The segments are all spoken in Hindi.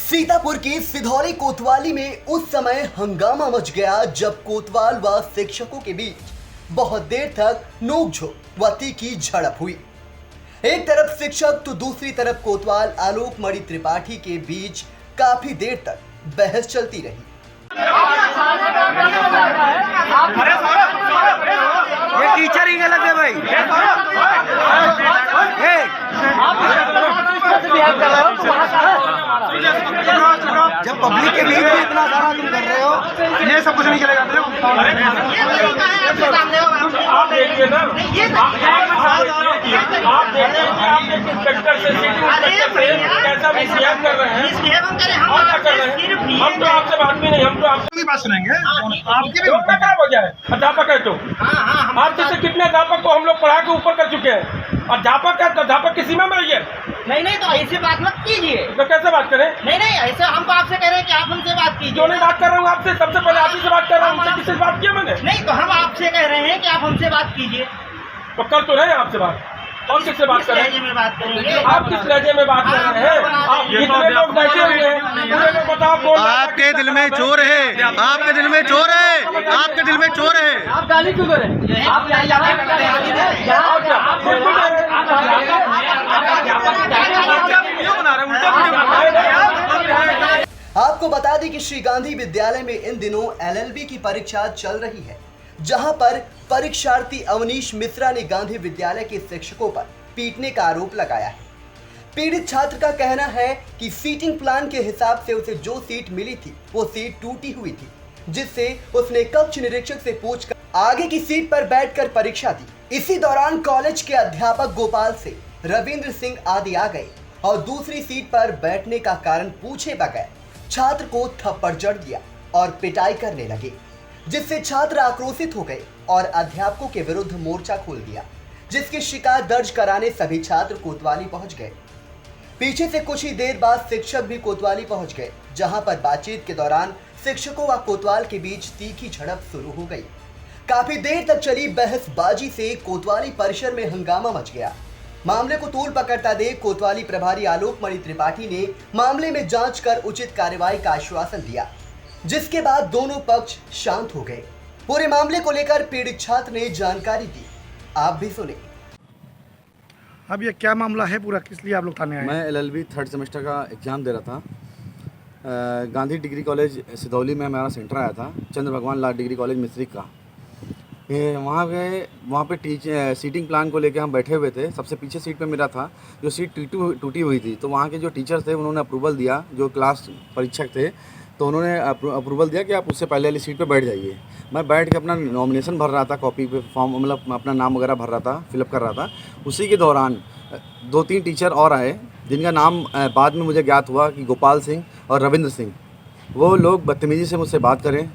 सीतापुर की सिधौली कोतवाली में उस समय हंगामा मच गया जब कोतवाल व शिक्षकों के बीच बहुत देर तक नोकझोंक व तीखी झड़प हुई। एक तरफ शिक्षक तो दूसरी तरफ कोतवाल आलोक मणि त्रिपाठी के बीच काफी देर तक बहस चलती रही। ये टीचर ही गलत है भाई। जब पब्लिक के बीच में इतना सारा तुम कर रहे हो, ये सब कुछ नहीं चलेगा। आप देखिए ना, आप देखिए आप इंस्पेक्टर से कैसा मिसबिहेव कर रहे हैं। और क्या कर रहे हैं? हम तो आपसे बात भी नहीं, हम तो आपकी बात सुनेंगे। आपकी भी क्या हो जाए, अध्यापक है तो आप जैसे कितने अध्यापक को हम लोग पढ़ा के ऊपर कर चुके हैं। अध्यापक है तो अध्यापक की सीमा में रहिए। नहीं तो ऐसे बात मत कीजिए। तो कैसे बात करें? नहीं ऐसे हम तो आपसे कह रहे हैं कि आप हमसे बात कीजिए। जो नहीं बात कर रहा हूँ आपसे, सबसे पहले आप ही से बात कर रहा हूँ। उनसे किससे बात किया मैंने? नहीं तो हम आपसे कह रहे हैं कि आप हमसे बात कीजिए। तो कर तो रहे हैं आपसे बात, और किससे बात कर रहे हैं? में बात करेंगे। आप किस लहजे में बात कर रहे हैं? आप कितने लोग बैठे हुए हैं? पूरे लोग बताओ कौन? आपके दिल में चोर है, आपके दिल में चोर है, आपके दिल में चोर है। आप गाली क्यों करें? आप आपको बता दें कि श्री गांधी विद्यालय में इन दिनों एलएलबी की परीक्षा चल रही है, जहां पर परीक्षार्थी अवनीश मिश्रा ने गांधी विद्यालय के शिक्षकों पर पीटने का आरोप लगाया है। पीड़ित छात्र का कहना है कि सीटिंग प्लान के हिसाब से उसे जो सीट मिली थी वो सीट टूटी हुई थी, जिससे उसने कक्ष निरीक्षक से पूछकर आगे की सीट पर बैठकर परीक्षा दी। इसी दौरान कॉलेज के अध्यापक गोपाल से रविंद्र सिंह आदि आ गए और दूसरी सीट पर बैठने का कारण पूछे बगैर छात्र को थप्पड़ जड़ दिया और पिटाई करने लगे, जिससे छात्र आक्रोशित हो गए और अध्यापकों के विरुद्ध मोर्चा खोल दिया, जिसकी शिकायत दर्ज कराने सभी छात्र कोतवाली पहुंच गए। पीछे से कुछ ही देर बाद शिक्षक भी कोतवाली पहुंच गए, जहां पर बातचीत के दौरान शिक्षकों व कोतवाल के बीच तीखी झड़प शुरू हो गई। काफी देर तक चली बहसबाजी से कोतवाली परिसर में हंगामा मच गया। मामले को तूल पकड़ता देख कोतवाली प्रभारी आलोक मणि त्रिपाठी ने मामले में जांच कर उचित कार्रवाई का आश्वासन दिया, जिसके बाद दोनों पक्ष शांत हो गए। पूरे मामले को लेकर पीड़ित छात्र ने जानकारी दी, आप भी सुने। अब ये क्या मामला है पूरा, किस लिए आप लोग थाने आए? मैं एलएलबी थर्ड सेमेस्टर का एग्ज़ाम दे रहा था। गांधी डिग्री कॉलेज सिधौली में हमारा सेंटर आया था, चंद्र भगवान लाल डिग्री कॉलेज मिस्त्री का। वहाँ पे सीटिंग प्लान को लेके हम बैठे हुए थे। सबसे पीछे सीट पे मेरा था, जो सीट टूटी हुई थी। तो वहाँ के जो टीचर थे उन्होंने अप्रूवल दिया, जो क्लास परीक्षक थे तो उन्होंने अप्रूवल दिया कि आप उससे पहले वाली सीट पे बैठ जाइए। मैं बैठ के अपना नॉमिनेशन भर रहा था, कॉपी पे फॉर्म मतलब अपना नाम वगैरह भर रहा था, फिलअप कर रहा था। उसी के दौरान 2-3 टीचर और आए, जिनका नाम बाद में मुझे ज्ञात हुआ कि गोपाल सिंह और रविंद्र सिंह। वो लोग बदतमीज़ी से मुझसे बात करें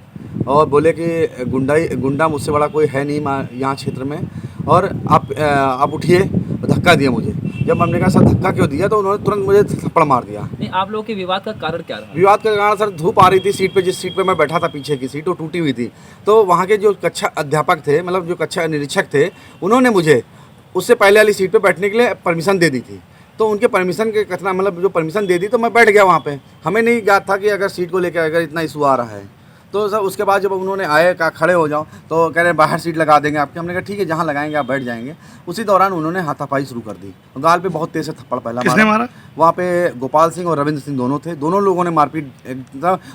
और बोले कि गुंडा मुझसे बड़ा कोई है नहीं यहाँ क्षेत्र में, और आप उठिए। धक्का दिया मुझे। जब हमने कहा सर धक्का क्यों दिया, तो उन्होंने तुरंत मुझे थप्पड़ मार दिया। नहीं, आप लोगों के विवाद का कारण क्या रहा? विवाद का कारण सर, धूप आ रही थी सीट पे, जिस सीट पे मैं बैठा था पीछे की सीट वो टूटी हुई थी। तो वहाँ के जो कक्षा अध्यापक थे, मतलब जो कक्षा निरीक्षक थे, उन्होंने मुझे उससे पहले वाली सीट पे बैठने के लिए परमिशन दे दी थी। तो उनके परमिशन के कथना मतलब जो परमिशन दे दी, तो मैं बैठ गया वहाँ पे। हमें नहीं ज्ञात था कि अगर सीट को लेकर अगर इतना इशू आ रहा है। तो सर उसके बाद जब उन्होंने आए, कहा खड़े हो जाओ, तो कह रहे बाहर सीट लगा देंगे आपके। हमने कहा ठीक है, जहाँ लगाएंगे आप बैठ जाएंगे। उसी दौरान उन्होंने हाथापाई शुरू कर दी। गाल पे बहुत तेज से थप्पड़ पहला किसने मारा? वहाँ पे गोपाल सिंह और रविंद्र सिंह दोनों थे। दोनों लोगों ने मारपीट,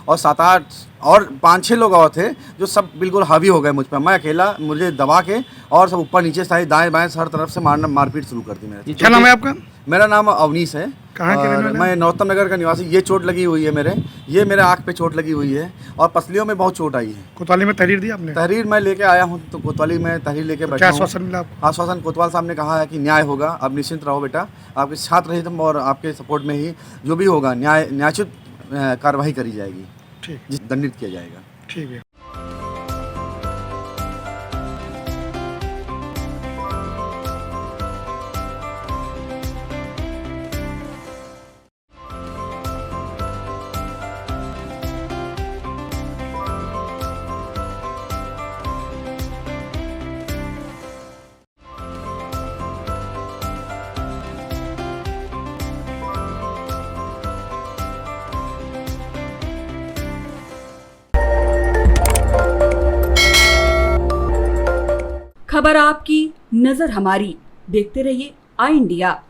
और 7-8 और 5-6 लोग और थे, जो सब बिल्कुल हावी हो गए मुझ पर। मैं अकेला, मुझे दबा के और सब ऊपर नीचे साइड दाएं बाएं हर तरफ से मारपीट शुरू कर दी मेरे। क्या नाम है आपका? मेरा नाम अवनीश है। कहाँ के रहने वाले? मैं नौतम नगर का निवासी। ये चोट लगी हुई है मेरे आँख पे चोट लगी हुई है, और पसलियों में बहुत चोट आई है। कोतवाली में तहरीर दी आपने? तहरीर मैं लेके आया हूँ, तो कोतवाली में तहरीर लेके बैठा क्या हूँ। आश्वासन मिला आपको? आश्वासन कोतवाल साहब ने कहा है कि न्याय होगा, आप निश्चिंत रहो बेटा, आपके छात्र हित और आपके सपोर्ट में ही जो भी होगा न्यायोचित कार्रवाई करी जाएगी, ठीक, दंडित किया जाएगा। ठीक है। खबर आपकी, नजर हमारी। देखते रहिए आई इंडिया।